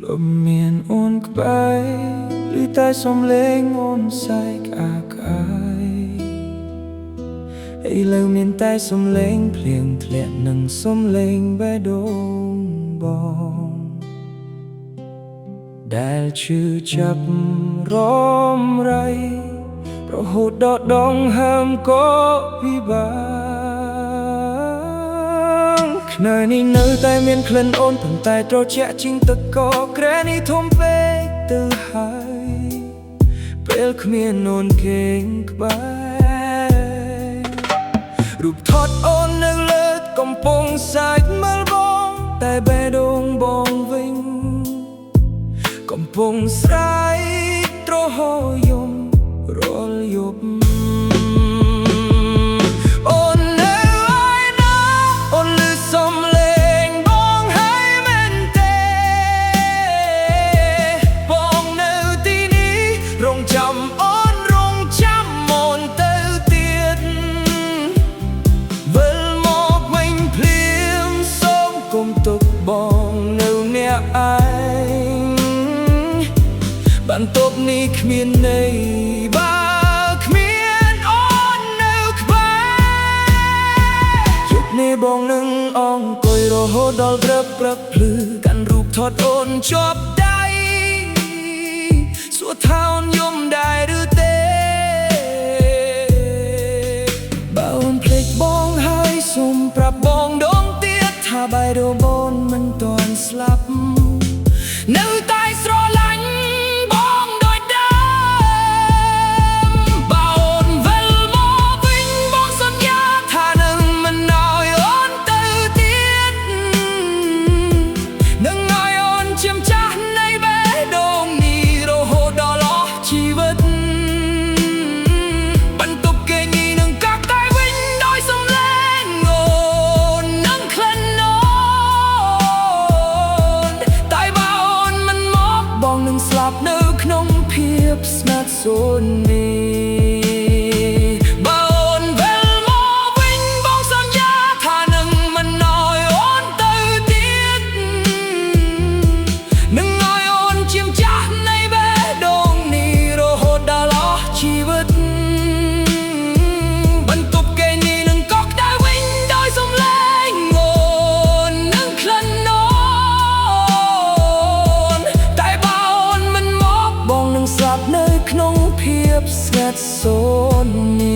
លំមានអូនក្បែរឮតែសំឡេងអូនសែកអាកអាយឥឡូវមានតែសំឡេងភ្លៀងធ្លាក់និងសំឡេងបេះដូងបងដែលឈឺចាប់រំไรរហូតដកដងហើមក៏ពិបាកខ្នើយនេះនៅតែមានក្លិនអូនប៉ុន្តែត្រជាក់ជាងទឹកកកក្រែនេះធំពេកទៅហើយពេលគ្មានអូនគេងក្បែររូបថតអូននៅលើកំពង់សាច់មើលបងតែបេះដូងបងវិញកំពុងស្រែកទ្រហោយំរាល់យប់អូននៅឯណាអូនឮសំឡេងបងហើយមែនទេបងនៅទីនេះរងចាំអូនរងចាំអូនទៅទៀតវិលមកវិញភ្លាមសូមគុំទុកបងនៅអ្នកឯងបន្ទប់នេះគ្មានន័យបើគ្មានអូននៅក្បែរយប់នេះបងនឹងអង្គុយរហូតដល់ព្រឹកភ្លឺកាន់រូបថតអូនជាប់ដៃសួរថាអូនយំដែរឬទេបើអូនភ្លេចបងហើយសូមប្រាប់បងដងទៀតថាបេះដូងអូនមិនទាន់ស្លាប់នៅតែស្រឡាញ់ស្លាប់នៅក្នុងភាពស្ងាត់សូន្យនេះបើអូនវិលមកវិញបងសន្យាថានឹងមិនឲ្យអូនទៅទៀតនឹងឲ្យអូនជាម្ចាស់នៃបេះដូងនេះរហូតដល់អស់ជីវិតបន្ទប់គេនេះនឹងកក់ក្ដៅវិញដោយសំឡេងអូននឹងក្លិនអូនតែបើបងនឹងស្លាប់នៅក្នុងភាពស្ងាត់សូន្យនេះ